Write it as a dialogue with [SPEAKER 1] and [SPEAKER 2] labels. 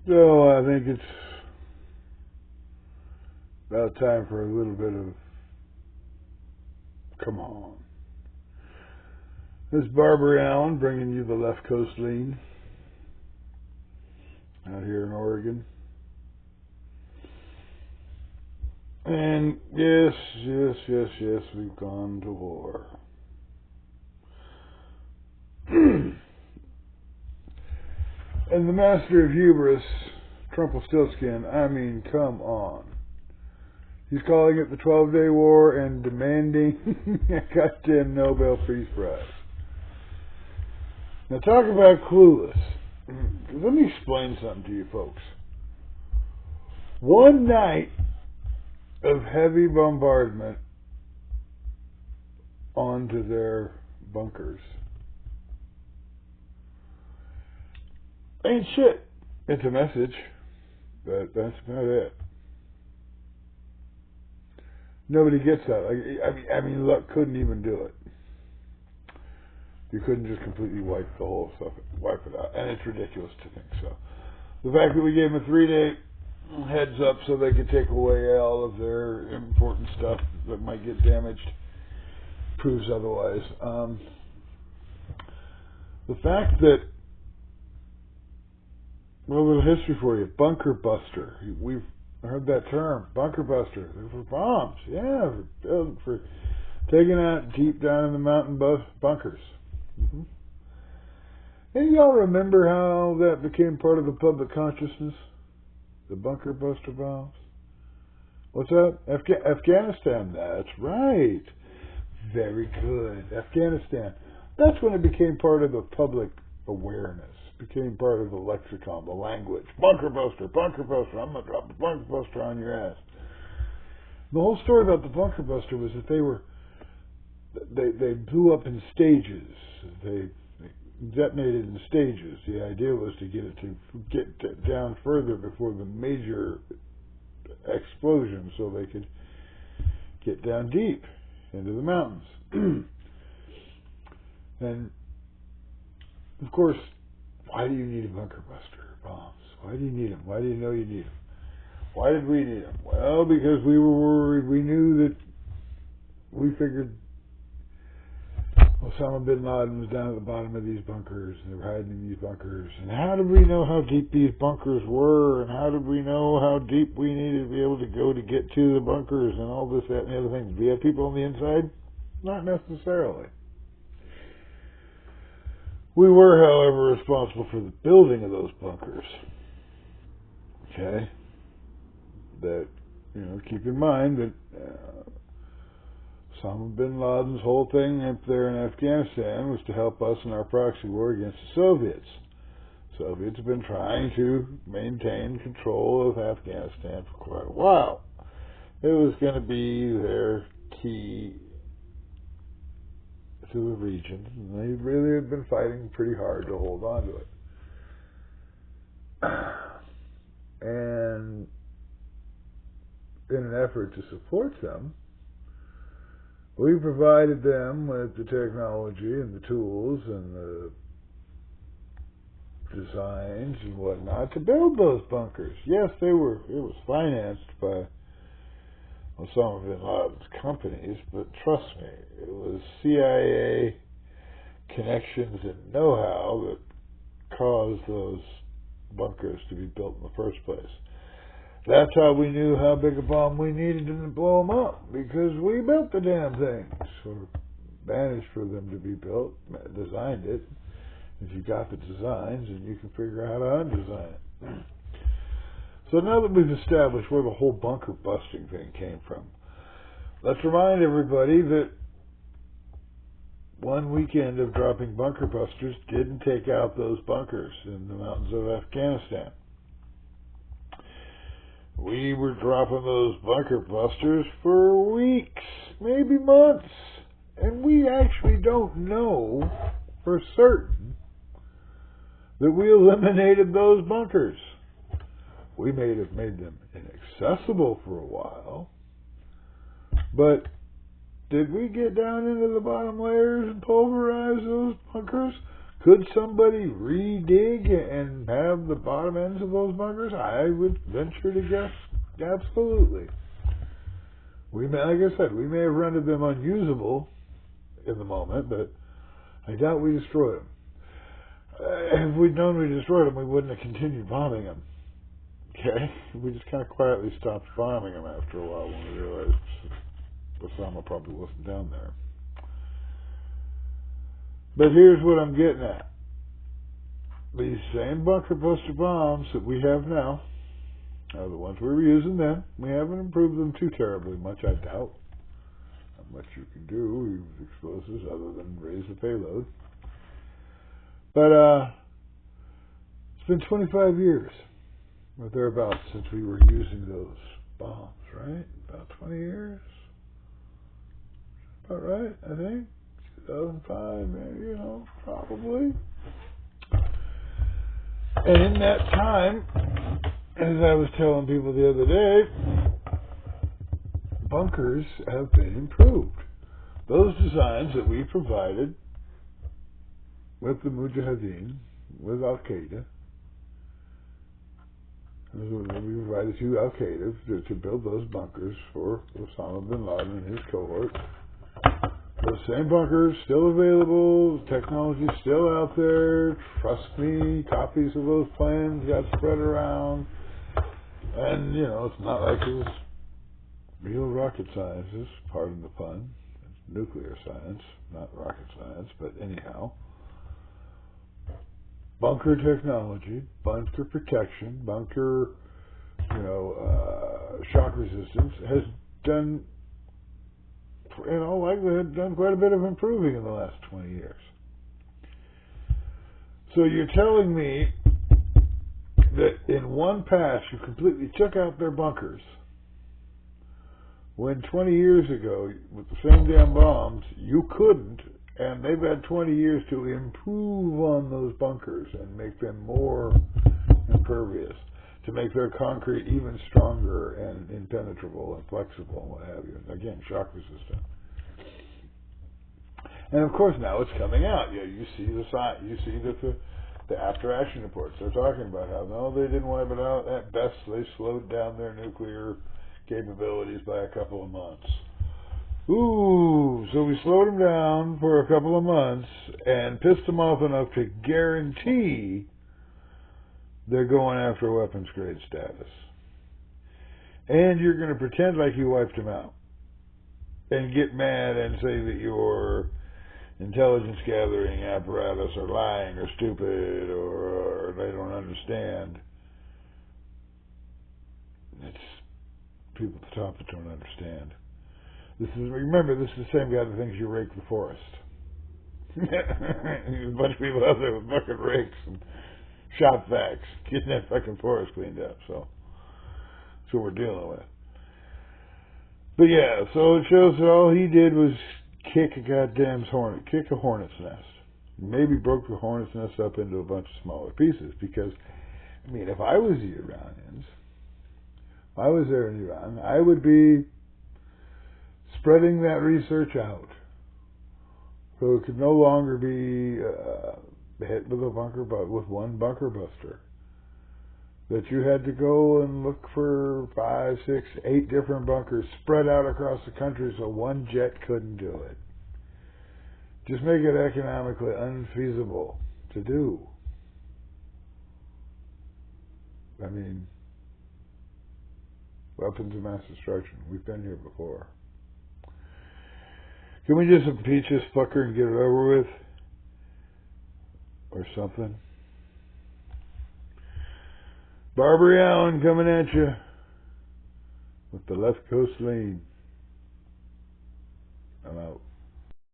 [SPEAKER 1] So I think it's about time for a little bit of come on. This is Barbary Allen bringing you the Left Coast Lean out here in Oregon. And yes, we've gone to war. And the master of hubris, Trumpelstiltskin, I mean, come on. He's calling it the 12-Day War and demanding a goddamn Nobel Peace Prize. Now talk about clueless. Let me explain something to you folks. One night of heavy bombardment onto their bunkers ain't shit. It's a message, but that's about it. Nobody gets that. I mean, luck couldn't even do it. You couldn't just completely wipe the whole stuff, wipe it out, and it's ridiculous to think so. The fact that we gave them a 3-day heads up so they could take away all of their important stuff that might get damaged proves otherwise. The fact that, well, a little history for you, bunker buster. We've heard that term, bunker buster. They're for bombs, yeah, for taking out deep down in the mountain bunkers. Mm-hmm. And y'all remember how that became part of the public consciousness? The bunker buster bombs? What's up? Afghanistan, that's right. Very good. Afghanistan. That's when it became part of the public awareness. Became part of the lexicon, the language. Bunker buster, bunker buster. I'm going to drop a bunker buster on your ass. The whole story about the bunker buster was that they blew up in stages. They detonated in stages. The idea was to get down further before the major explosion, so they could get down deep into the mountains. And of course, why do you need a bunker buster bombs? Why do you need them? Why do you know you need them? Why did we need them? Well, because we were worried. We knew that we figured Osama bin Laden was down at the bottom of these bunkers, and they were hiding in these bunkers. And how did we know how deep these bunkers were? And how did we know how deep we needed to be able to go to get to the bunkers and all this, that, and the other things? Do we have people on the inside? Not necessarily. We were, however, responsible for the building of those bunkers. Okay? That, keep in mind that Osama bin Laden's whole thing up there in Afghanistan was to help us in our proxy war against the Soviets. Soviets have been trying to maintain control of Afghanistan for quite a while. It was going to be their key to the region, and they really have been fighting pretty hard to hold on to it. And in an effort to support them, we provided them with the technology and the tools and the designs and whatnot to build those bunkers. Yes, it was financed by Osama bin Laden's companies, but trust me, it was CIA connections and know-how that caused those bunkers to be built in the first place. That's how we knew how big a bomb we needed to blow them up, because we built the damn things, or managed for them to be built, designed it. If you got the designs, and you can figure out how to undesign it. So now that we've established where the whole bunker busting thing came from, let's remind everybody that one weekend of dropping bunker busters didn't take out those bunkers in the mountains of Afghanistan. We were dropping those bunker busters for weeks, maybe months, and we actually don't know for certain that we eliminated those bunkers. We may have made them inaccessible for a while, but did we get down into the bottom layers and pulverize those bunkers Could somebody redig and have the bottom ends of those bunkers? I would venture to guess absolutely. We may, like I said, we may have rendered them unusable in the moment, but I doubt we destroyed them. If we'd known we destroyed them, we wouldn't have continued bombing them. Okay? We just kind of quietly stopped bombing them after a while when we realized Osama probably wasn't down there. But here's what I'm getting at. These same bunker buster bombs that we have now are the ones we were using then. We haven't improved them too terribly much, I doubt. Not much you can do with explosives other than raise the payload. But it's been 25 years or thereabouts since we were using those bombs, right? About 20 years? About right, I think. 2005, maybe, probably. And in that time, as I was telling people the other day, bunkers have been improved. Those designs that we provided with the Mujahideen, with Al-Qaeda, we provided to Al-Qaeda to build those bunkers for Osama bin Laden and his cohort. Those same bunkers still available, technology still out there. Trust me, copies of those plans got spread around. And, it's not like it was real rocket science, pardon the pun. It's nuclear science, not rocket science, but anyhow. Bunker technology, bunker protection, bunker, shock resistance has done, in all likelihood, done quite a bit of improving in the last 20 years. So you're telling me that in one pass you completely took out their bunkers, when 20 years ago, with the same damn bombs, you couldn't, and they've had 20 years to improve on those bunkers and make them more impervious, to make their concrete even stronger and impenetrable and flexible and what have you. Again, shock resistant. And of course now it's coming out. You see the sign. You see that the after action reports, they're talking about how, no, they didn't wipe it out. At best, they slowed down their nuclear capabilities by a couple of months. Ooh, so we slowed them down for a couple of months and pissed them off enough to guarantee they're going after weapons grade status. And you're going to pretend like you wiped them out and get mad and say that your intelligence gathering apparatus are lying or stupid or they don't understand. It's people at the top that don't understand. Remember, this is the same guy that thinks you raked the forest. There's a bunch of people out there with bucket rakes and shop vacs getting that fucking forest cleaned up. So that's what we're dealing with. But yeah, so it shows that all he did was kick a hornet's nest. Maybe broke the hornet's nest up into a bunch of smaller pieces. Because, if I was the Iranians, if I was there in Iran, I would be spreading that research out. So it could no longer be hit with one bunker buster. That you had to go and look for 5, 6, 8 different bunkers spread out across the country so one jet couldn't do it. Just make it economically unfeasible to do. Weapons of mass destruction. We've been here before. Can we just impeach this fucker and get it over with? Or something? Barbary Allen coming at you with the Left Coast Lean. I'm out.